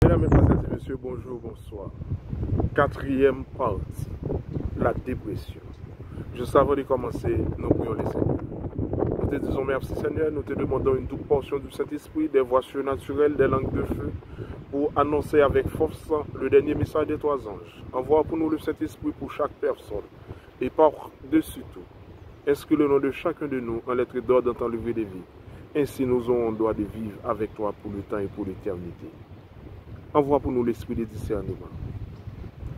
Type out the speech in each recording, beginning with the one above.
Mesdames, Mesdemoiselles et Messieurs, bonjour, bonsoir. Quatrième partie, la dépression. Juste avant de commencer, nous prions les Seigneurs. Nous te disons merci Seigneur, nous te demandons une double portion du Saint-Esprit, des voix surnaturelles, des langues de feu, pour annoncer avec force le dernier message des trois anges. Envoie pour nous le Saint-Esprit pour chaque personne. Et par-dessus tout, inscris le nom de chacun de nous en lettres d'or dans ton livre de vie. Ainsi nous aurons le droit de vivre avec toi pour le temps et pour l'éternité. Envoie pour nous l'esprit de discernement,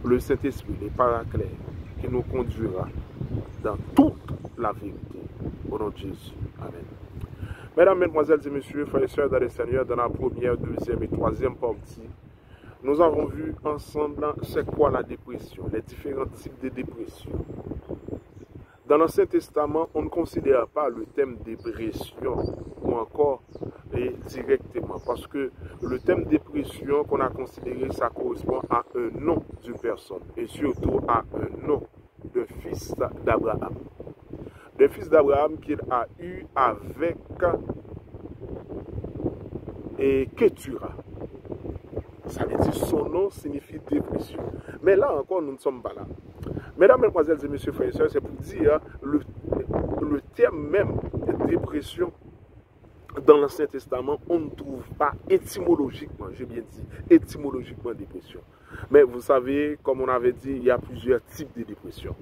le Saint-Esprit, les paraclères, qui nous conduira dans toute la vérité. Au nom de Jésus. Amen. Mesdames, Mesdemoiselles et Messieurs, frères et sœurs dans le Seigneur, dans la première, deuxième et troisième partie, nous avons vu ensemble c'est quoi la dépression, les différents types de dépression. Dans l'Ancien Testament, on ne considère pas le thème dépression ou encore directement, parce que le thème dépression qu'on a considéré, ça correspond à un nom d'une personne et surtout à un nom d'un fils d'Abraham. D'un fils d'Abraham qu'il a eu avec Ketura. Ça veut dire son nom signifie dépression. Mais là encore, nous ne sommes pas là. Mesdames, Mesdemoiselles et Messieurs, frères et sœurs, c'est pour dire le terme même de dépression dans l'Ancien Testament, on ne trouve pas étymologiquement, j'ai bien dit, étymologiquement dépression. Mais vous savez, comme on avait dit, il y a plusieurs types de dépression.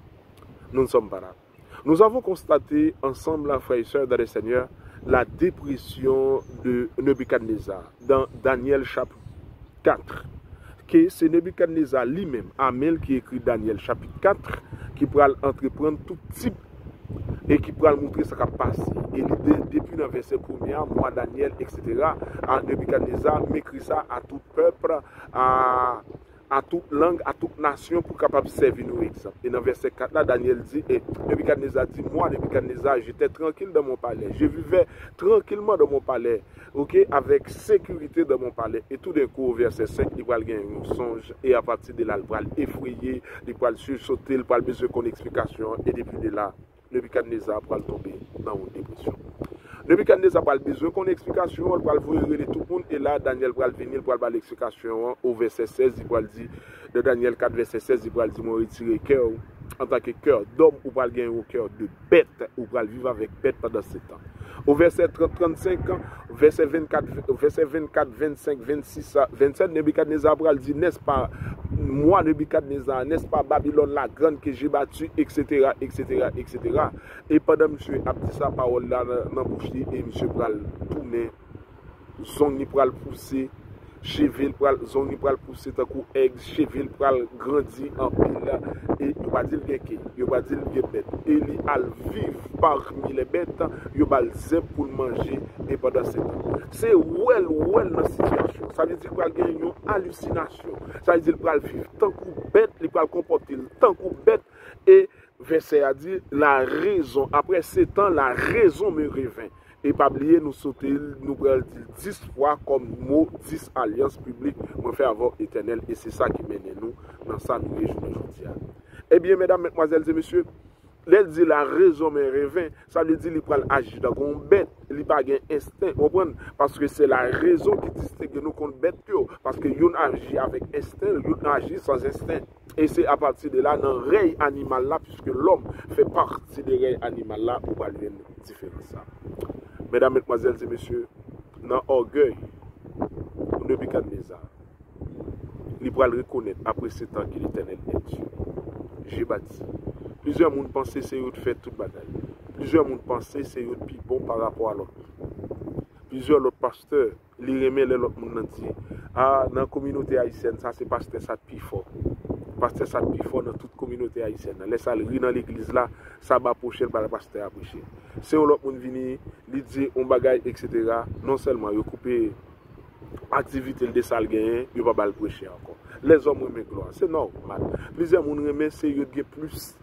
Nous ne sommes pas là. Nous avons constaté ensemble, frères et sœurs dans le Seigneur, la dépression de Nebuchadnezzar dans Daniel chapitre 4. Que c'est Nebuchadnezzar lui-même, Amel, qui écrit Daniel chapitre 4, qui pourra entreprendre tout type et qui pourra montrer ce qui a passé. Et depuis le verset 1er, moi, Daniel, etc., à Nebuchadnezzar m'écrit ça à tout peuple, à toute langue, à toute nation pour capable servir nos exemples. Et dans le verset 4 là, Daniel dit, et Nebuchadnezzar dit, moi, Nebuchadnezzar, j'étais tranquille dans mon palais. Je vivais tranquillement dans mon palais, ok, avec sécurité dans mon palais. Et tout d'un coup, au verset 5, il va gagner un songe. Et à partir de là, il va effrayer, il va sursauter, il va besoin qu'on explication. Et depuis de là, Nebuchadnezzar va tomber dans une dépression. Nebuchadnezzar a besoin qu'on explication, il va voir tout le monde, et là, Daniel va venir, il va avoir l'explication au verset 16, il va dire, de Daniel 4, verset 16, il va dire, moi, retirer cœur, en tant que cœur d'homme, ou va gagner un cœur de bête, ou va vivre avec bête pendant 7 ans. Au verset 35, verset 24, 25, 26, 27, Nebuchadnezzar va dire, n'est-ce pas, moi, Nebuchadnezzar, n'est-ce pas Babylone la grande que j'ai battue, etc., etc., etc. Et pendant que monsieur a dit sa parole là dans la bouche, et monsieur pral tourner, zong pral pousser, cheville pral, zong pral pousser, tant coup aigle, cheville pral grandir en pile, et il va dire il va dire bête. Et il al vivre parmi les bêtes, il va le pour manger, et pendant 7 ans. C'est well dans la situation. Ça veut dire qu'il va gagner une hallucination. Ça veut dire qu'il va vivre tant qu'on bête, il va comporter tant qu'on bête. Et verset a dit, la raison, après 7 ans, la raison me revint. Et pas oublier, nous sauter, nous prenons 10 fois comme mot, 10 alliances publiques, nous fait avoir éternel. Et c'est ça qui mène nous dans ça, nous réjouissons aujourd'hui. Eh bien, mesdames, mesdemoiselles et messieurs, elle dit la raison me revint, ça veut dire qu'il peut agir dans une bête, il n'a pas un instinct, parce que c'est la raison qui distingue nous contre bête, parce que nous agit avec instinct, nous agit sans instinct. Et c'est à partir de là, dans le règne animal là, puisque l'homme fait partie du règne animal là, pour voir une différence. Mesdames, mesdemoiselles et messieurs, dans l'orgueil, Nebuchadnezzar, il va le reconnaître après 7 ans qu'il est éternel est Dieu. J'ai bâti. Plusieurs monde pensaient que c'est eux qui fait toute bataille. Plusieurs monde pensaient que c'est eux qui bon par rapport à l'autre. Plusieurs autres pasteurs, ils remettent l'autre monde dit, ah, dans la communauté haïtienne, ça c'est pasteur ça plus fort. Pasteur ça plus fort dans toute communauté haïtienne. Laisse aller dans l'église là, ça va approcher par le pasteur à prêcher. Si on l'autre monde vient, il dit on bagaille, etc. Non seulement il coupe activité de salle gagnée, il va pas le prêcher encore. Les hommes remettent gloire, c'est normal. Plusieurs monde remettent c'est eux qui plus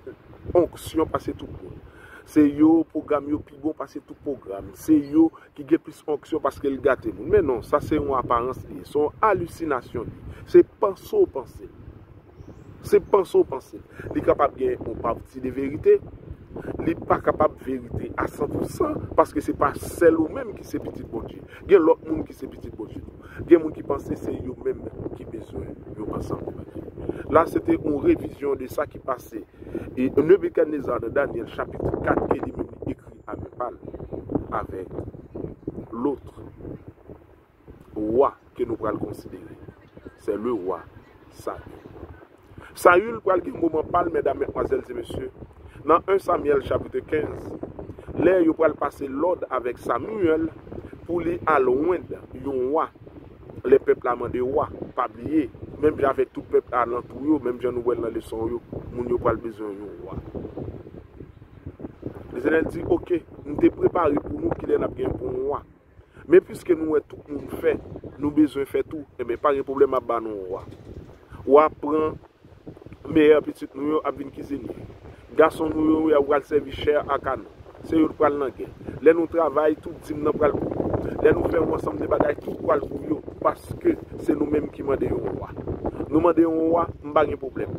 onction passer tout le monde. C'est eux programme yo plus bon passer tout programme. C'est eux qui ont plus onction parce qu'ils gâtent le monde. Mais non, ça c'est une apparence, c'est une hallucination. C'est penser. C'est penser. Il est capable de gagner une partie de vérité. Il n'est pas capable de vérité à 100% parce que ce n'est pas celle ou même qui c'est petit bon Dieu. Il y a l'autre monde qui c'est petit bon Dieu. Il y a des gens qui pensent que c'est eux-mêmes Là, c'était une révision de ça qui passait. Et Nebuchadnezzar, dans Daniel chapitre 4, il est écrit à même parle avec l'autre roi que nous pourrons considérer. C'est le roi Saül. Saül, pour le moment, parle, mesdames, mesdemoiselles et messieurs, dans 1 Samuel chapitre 15, là, il pourra passer l'ordre avec Samuel pour aller à loin d'un roi. Les peuples ont demandé roi, pas oublier, même avec tout le peuple alentour, même si nous voyons dans les sons, nous n'avons pas besoin d'un roi. Les États dit, ok, nous sommes préparés pour nous qu'il y ait un pour un roi. Mais puisque nous tout le monde fait, nous avons besoin de faire tout, et bien pas de problème à battre nos rois. Roi prend meilleur petit nous à venir cuisiner. Garçon nous a servir cher à Canon. C'est eux qui parlent dans la guerre. Là nous travaillons, tout le monde nous parle. Là nous faisons ensemble des bagages, tout parle pour eux. Parce que c'est nous-mêmes qui demandons un roi. Nous demandons un roi, nous n'avons pas de problème.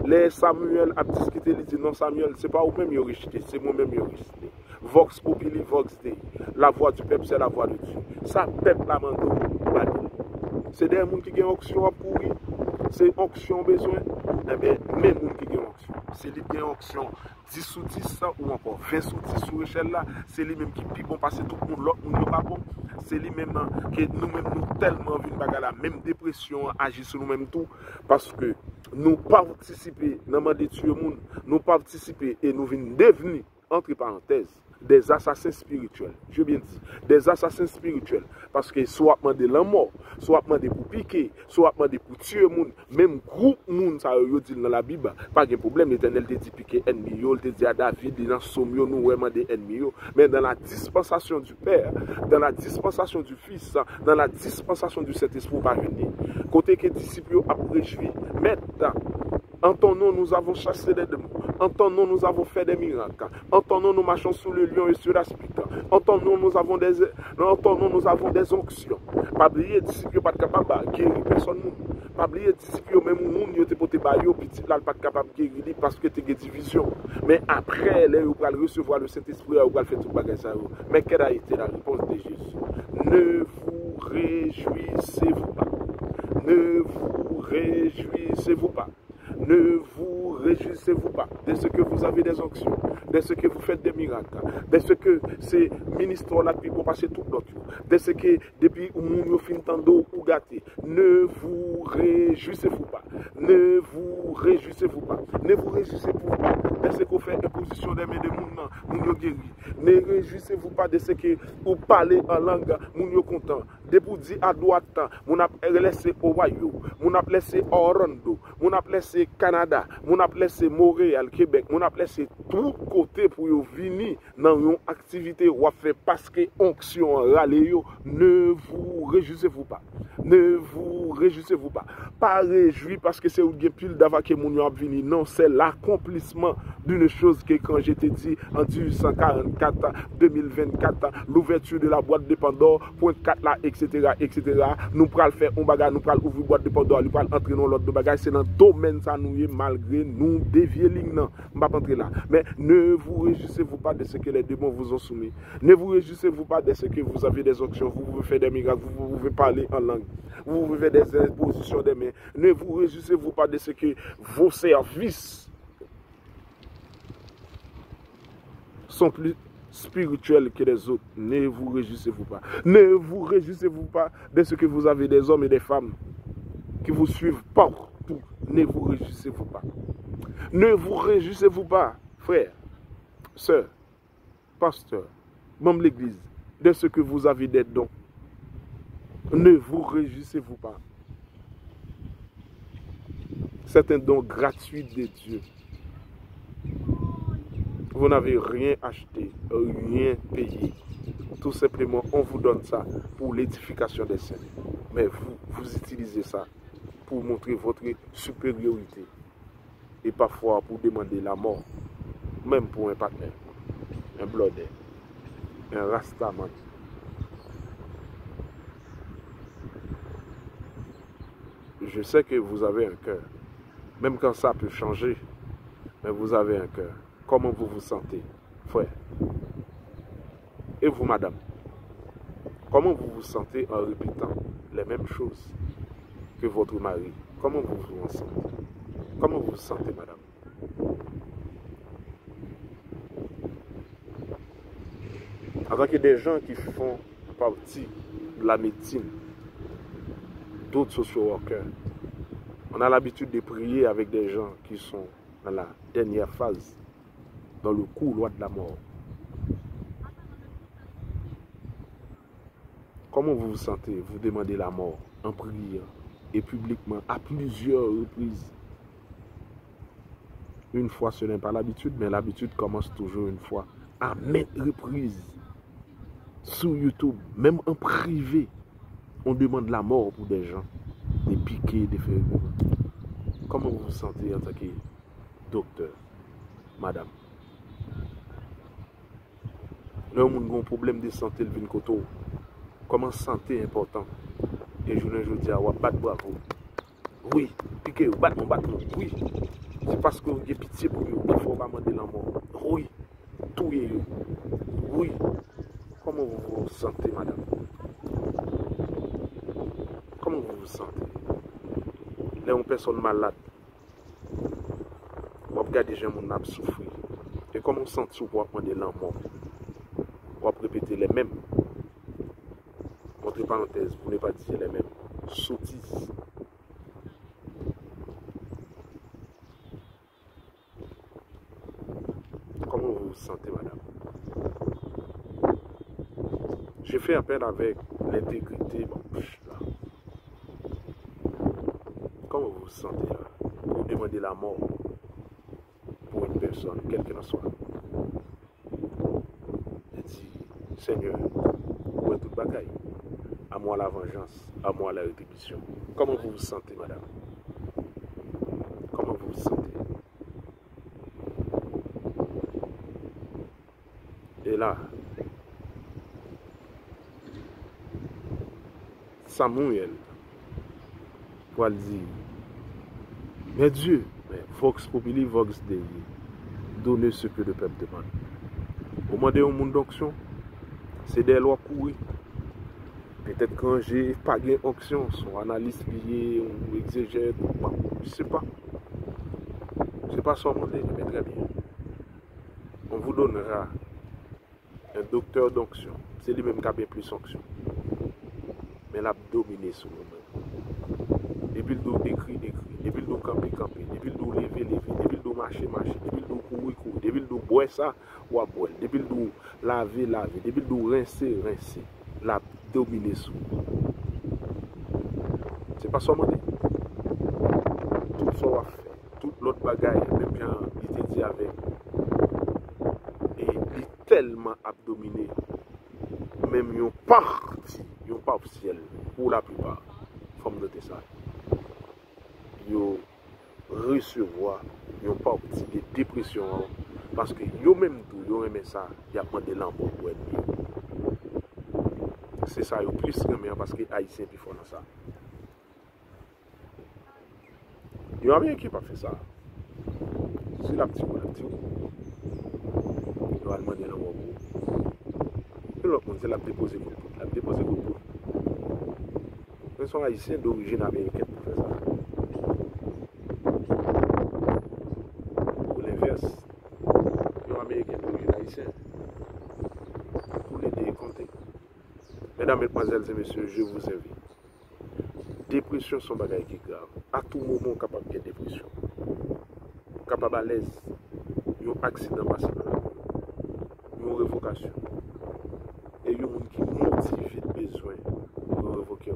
Les Samuel a discuté, il dit non Samuel, ce n'est pas vous-même qui rejeté, c'est moi-même qui rejeté. Vox populi, vox dei. La voix du peuple, c'est la voix de Dieu. Ça, peuple la mando, c'est des gens qui ont option à pourrir. C'est option besoin. Eh bien, même gens qui ont option. C'est les qui ont option 10 sous 10 ou encore 20 sous 10 sur l'échelle là. C'est les mêmes qui pient bon parce que tout le monde l'autre n'est pas bon. C'est les mêmes que nous-mêmes nous tellement vu la même dépression agit sur nous-mêmes tout. Parce que nous participons dans le tuer le monde. Nous participons et nous venons devenir, entre parenthèses, des assassins spirituels. Je bien dit, des assassins spirituels. Parce que soit demander la mort, soit demander pour piquer, soit demander pour tuer le monde. Même groupe monde, ça veut dire dans la Bible, pas de problème, l'Éternel te dit piquer ennemi, il te dit à David, dans Somme, nous vraiment des ennemis. Mais dans la dispensation du Père, dans la dispensation du Fils, dans la dispensation du Saint-Esprit, pas venir. Côté que les disciples ont réjoui, maintenant, en ton nom, nous avons chassé des démons. En ton nom, nous avons fait des miracles. En ton nom, nous marchons sous le lion et sur la spite. En ton nom, nous avons des onctions. Pas oublier, disciples, pas capable de guérir personne. Pas oublier, disciples, même monde, ils ont été baillés, petit là, pas capable de guérir parce que tu as des divisions. Mais après, là, vous allez recevoir le Saint-Esprit, vous allez faire tout le bagage. Mais quelle a été la réponse de Jésus? Ne vous réjouissez-vous pas. Ne vous réjouissez-vous pas. Ne vous réjouissez-vous pas de ce que vous avez des onctions, de ce que vous faites des miracles, de ce que ces ministres-là pour passer tout l'autre, de ce que depuis où nous finissons tant d'eau ou gâté. Ne vous réjouissez-vous pas. Ne vous réjouissez-vous pas. Ne vous réjouissez-vous pas de ce que vous faites imposition des mains de moun guéri. Ne réjouissez-vous pas de ce que vous parlez en langue, moun content. De vous dire à droite, moun a laissé Ohio, moun a laissé Orlando, moun a laissé Canada, moun a laissé Montréal, Québec, moun a laissé tout côté pour venir dans une activité ou faire parce que onction râler yo. Ne vous réjouissez-vous pas. Ne vous réjouissez-vous pas. Pas réjouir parce que c'est où il pile d'avant que moun a venu. Non, c'est l'accomplissement d'une chose que quand j'étais dit en 1844, 2024, l'ouverture de la boîte de Pandore, point 4 là, etc., etc. Nous pourrons faire un bagage, nous pourrons ouvrir la boîte de Pandore, nous pourrons entrer dans l'autre bagage. C'est dans le domaine ça nous est malgré nous dévier ligne. Non, on va pas entrer là. Mais ne vous réjouissez-vous pas de ce que les démons vous ont soumis. Ne vous réjouissez-vous pas de ce que vous avez des options, vous pouvez faire des miracles, vous pouvez parler en langue, vous pouvez faire des impositions des mains. Ne vous réjouissez-vous pas de ce que vos services sont plus spirituels que les autres. Ne vous réjouissez-vous pas. Ne vous réjouissez-vous pas de ce que vous avez des hommes et des femmes qui vous suivent partout. Ne vous réjouissez-vous pas. Ne vous réjouissez-vous pas, frères, sœurs, pasteurs, membres de l'église, de ce que vous avez des dons. Ne vous réjouissez-vous pas. C'est un don gratuit de Dieu. Vous n'avez rien acheté, rien payé. Tout simplement, on vous donne ça pour l'édification des saints. Mais vous utilisez ça pour montrer votre supériorité. Et parfois pour demander la mort. Même pour un partenaire, un blodé, un rastaman. Je sais que vous avez un cœur. Même quand ça peut changer, mais vous avez un cœur. Comment vous vous sentez, frère? Et vous, madame? Comment vous vous sentez en répétant les mêmes choses que votre mari? Comment vous vous en sentez? Comment vous vous sentez, madame? En tant que des gens qui font partie de la médecine, d'autres social workers, on a l'habitude de prier avec des gens qui sont dans la dernière phase, dans le couloir de la mort. Comment vous vous sentez? Vous demandez la mort en prière et publiquement à plusieurs reprises. Une fois, ce n'est pas l'habitude, mais l'habitude commence toujours une fois. À maintes reprises, sur YouTube, même en privé, on demande la mort pour des gens, des piquets, des feux. Comment vous vous sentez en tant que docteur, madame? Là, on a un problème de santé, le vincoto. Comment santé est important? Et je dis à battre bravo. Oui, piqué, battre, oui. C'est parce que vous avez pitié pour vous qu'il faut pas demander la mort. Oui, tout est oui. Comment vous vous sentez, madame? Comment vous vous sentez? Là, une personne malade, vous regardez des gens qui souffert. Et comment vous sentez pour demander la mort? Vous répéter les mêmes. Entre parenthèses, pour ne pas dire les mêmes. Sottises. Comment vous vous sentez, madame? J'ai fait appel avec l'intégrité. Comment vous vous sentez là? Vous demandez la mort pour une personne, quelle qu'elle soit. Je dis, Seigneur, pour toute bagaille, à moi la vengeance, à moi la rétribution. Comment vous vous sentez, madame? Comment vous vous sentez? Et là, Samuel va dire, mais Dieu, mais Vox Populi, Vox Dei, donnez ce que le peuple demande. Au moment de un monde d'onction, c'est des lois courues. Peut-être quand j'ai pas gain onction, son analyse liée ou exégète, je ne sais pas. C'est pas ça demander, mais très bien. On vous donnera un docteur d'onction. C'est lui-même qui a bien plus onction. Mais l'a dominé sur nous-mêmes. Depuis le dos écrit, depuis le dos camper, depuis le dos lever, depuis le dos marcher, depuis le dos courir, depuis le dos boire ça, ou à boire, depuis le dos laver, depuis le dos rincer, l'a dominé sur nous. C'est pas seulement tout ça va faire, toute l'autre bagaille, même bien, il était dit avec, et il est tellement abdominé, même yon parti, yon pas officiel, pour la plupart, comme noter ça, yon recevoir, yon pas petit de dépression, parce que yon même tout, yon aimé ça, yon a demandé l'amour pour être mieux. C'est ça, yon plus remet parce que Haïtien puis font ça. Yon a rien qui pas fait ça. C'est la petite ou. Yon a demandé l'amour pour. Et l'autre monde, c'est la déposer pour tout. La déposer pour tout. Ils sont haïtiens d'origine américaine pour faire ça. Pour l'inverse, ils sont américains d'origine haïtienne. Pour les décompter. Mesdames, mesdemoiselles et messieurs, je vous invite. Dépression, sont bagaille qui est grave. À tout moment, capable de dépression. Capable à l'aise. Un accident passé dans la vie. Une révocation. Et il y a des gens qui motivent le besoin de révoquer.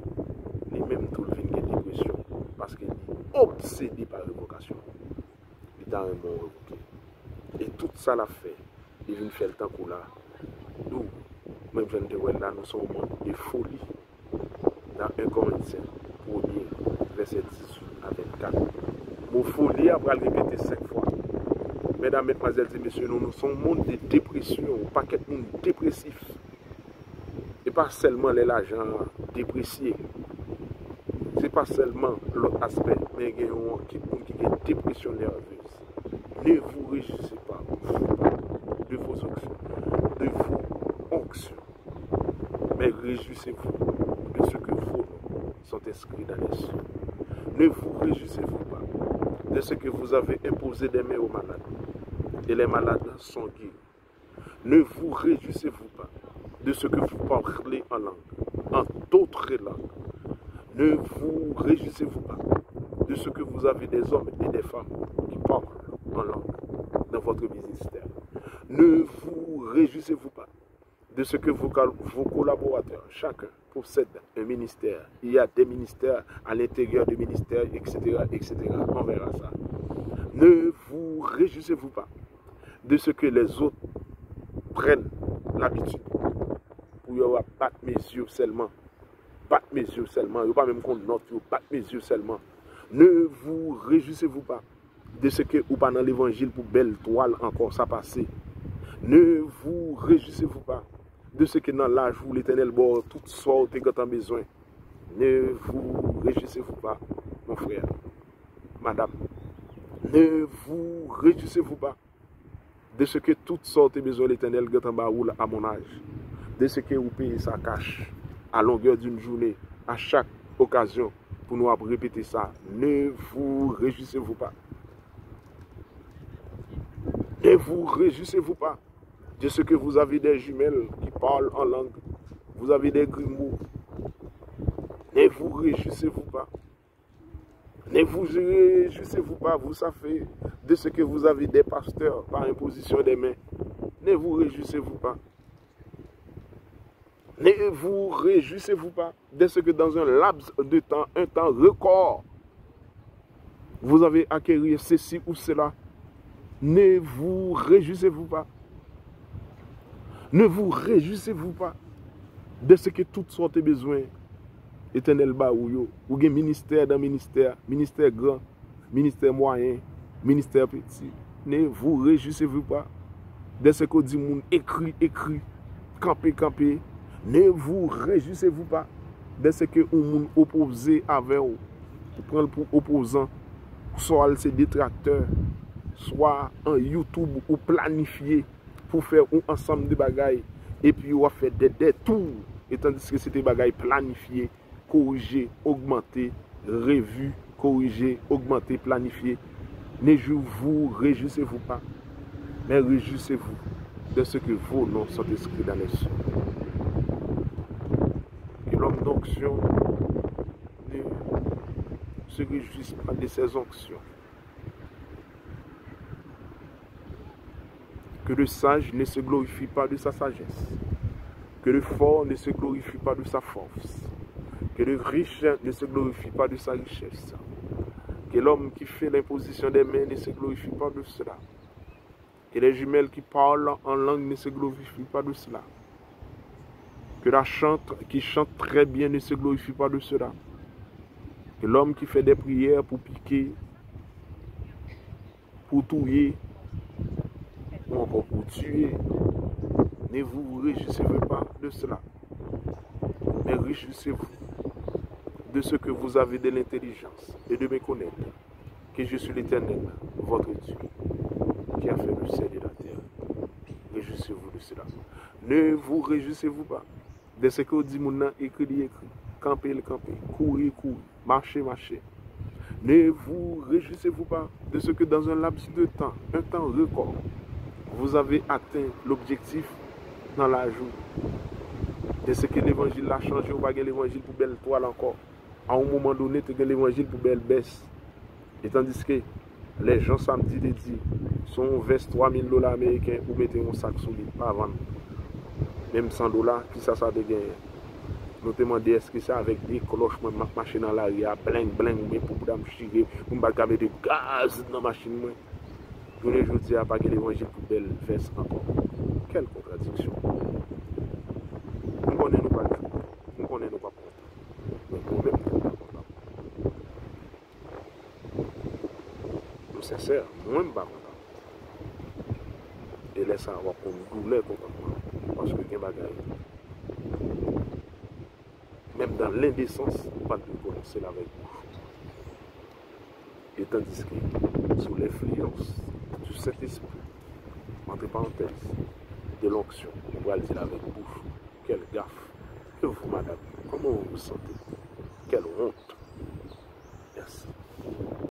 Les mêmes tout le vin de dépression. Parce qu'il est obsédé par la révocation. Il a un mot révoqué. Et tout ça l'a fait. Il vient faire le temps qu'on a. Nous, même je ne vois là, nous sommes au monde de folie. Dans 1 Corinthiens, 1er, verset 18 à 24. Mon folie, après le répéter 5 fois. Mesdames, mesdemoiselles et messieurs, nous sommes au monde de dépression, pas qu'être monde dépressif. Et pas seulement les agents dépréciés. Ce n'est pas seulement l'autre aspect, mais il y a une dépression nerveuse. Ne vous réjouissez pas de vos onctions, mais réjouissez-vous de ce que vos noms sont inscrits dans les cieux. Ne vous réjouissez-vous pas de ce que vous avez imposé des mains aux malades. Et les malades sont guéris. Ne vous réjouissez-vous pas de ce que vous parlez en langue, en d'autres langues. Ne vous réjouissez-vous pas de ce que vous avez des hommes et des femmes qui parlent en langue dans votre ministère. Ne vous réjouissez-vous pas de ce que vos collaborateurs, chacun possède un ministère. Il y a des ministères à l'intérieur du ministère, etc., etc. On verra ça. Ne vous réjouissez-vous pas de ce que les autres prennent l'habitude pour y battre mes yeux seulement. Battre mes yeux seulement. Il n'y a pas même qu'on note, battre mes yeux seulement. Ne vous réjouissez-vous pas de ce que ou pas dans l'évangile pour belle toile encore ça passé. Ne vous réjouissez-vous pas de ce que dans l'âge où l'Éternel bord toutes sortes quand en besoin. Ne vous réjouissez-vous pas, mon frère, madame. Ne vous réjouissez-vous pas de ce que toutes sortes besoin l'Éternel quand en baoul à mon âge. De ce que vous payez sa cache à longueur d'une journée, à chaque occasion, pour nous répéter ça. Ne vous réjouissez-vous pas. Ne vous réjouissez-vous pas de ce que vous avez des jumelles qui parlent en langue. Vous avez des grumeaux. Ne vous réjouissez-vous pas. Ne vous réjouissez-vous pas, vous savez, de ce que vous avez des pasteurs par imposition des mains. Ne vous réjouissez-vous pas. Ne vous réjouissez-vous pas de ce que dans un laps de temps, un temps record, vous avez acquéri ceci ou cela. Ne vous réjouissez-vous pas. Ne vous réjouissez-vous pas de ce que toutes sortes de besoins, Éternel Baouyo, ou bien ministère dans ministère, ministère grand, ministère moyen, ministère petit. Ne vous réjouissez-vous pas de ce que dit moun écrit, campé. Ne vous réjouissez-vous pas de ce que moun opposé avec vous, pour prendre pour opposant, soit ses détracteurs, soit en YouTube ou planifié pour faire un ensemble de bagailles et puis on va faire des détours, et tandis que c'était bagailles planifiées, corrigées, augmentées, revues, corrigées, augmentées, planifiées. Ne vous réjouissez-vous pas, mais réjouissez-vous de ce que vos noms sont inscrits dans les cieux. Que l'homme d'onction ne se réjouisse pas de ses onctions. Que le sage ne se glorifie pas de sa sagesse. Que le fort ne se glorifie pas de sa force. Que le riche ne se glorifie pas de sa richesse. Que l'homme qui fait l'imposition des mains ne se glorifie pas de cela. Que les jumelles qui parlent en langue ne se glorifient pas de cela. Que la chante qui chante très bien ne se glorifie pas de cela. Que l'homme qui fait des prières pour piquer, pour touiller, ou encore pour tuer, ne vous réjouissez pas de cela, mais réjouissez-vous de ce que vous avez de l'intelligence et de me connaître, que je suis l'Éternel, votre Dieu, qui a fait le ciel et la terre. Réjouissez-vous de cela. Ne vous réjouissez-vous pas de ce que vous dites, mon écrit, camper, courir, marcher. Ne vous réjouissez-vous pas de ce que dans un laps de temps, un temps record, vous avez atteint l'objectif dans la journée. De ce que l'évangile a changé, ou pas l'évangile pour belle toile encore. À un moment donné, tu as l'évangile pour belle baisse. Et tandis que les gens samedi te disent, sont veste $3,000 américains ou mettez un sac solide, pas à vendre. Même $100, qui ça de gagner. Nous te demandons est-ce que c'est avec des cloches, ma machine dans l'arrière, bling, mais pour me chirer, pour me mettre de gaz dans la machine. Tous les jours, tu n'as pas l'évangile pour belle veste encore. Quelle contradiction. Nous connaissons pas tout. Nous connaissons pas content. Mais nous-mêmes, nous ne sommes pas contents. Nous sincères, nous-mêmes pas contents. Et laisse avoir qu'on nous douleur contentement. Parce que il y a des bagailles. Même dans l'indécence, pas de prononcer avec bouche. Et tandis que sous l'influence du Saint-Esprit, entre parenthèses, de l'onction, on va le dire avec bouche. Quelle gaffe. Et vous, madame, comment vous vous sentez? Quelle honte. Merci.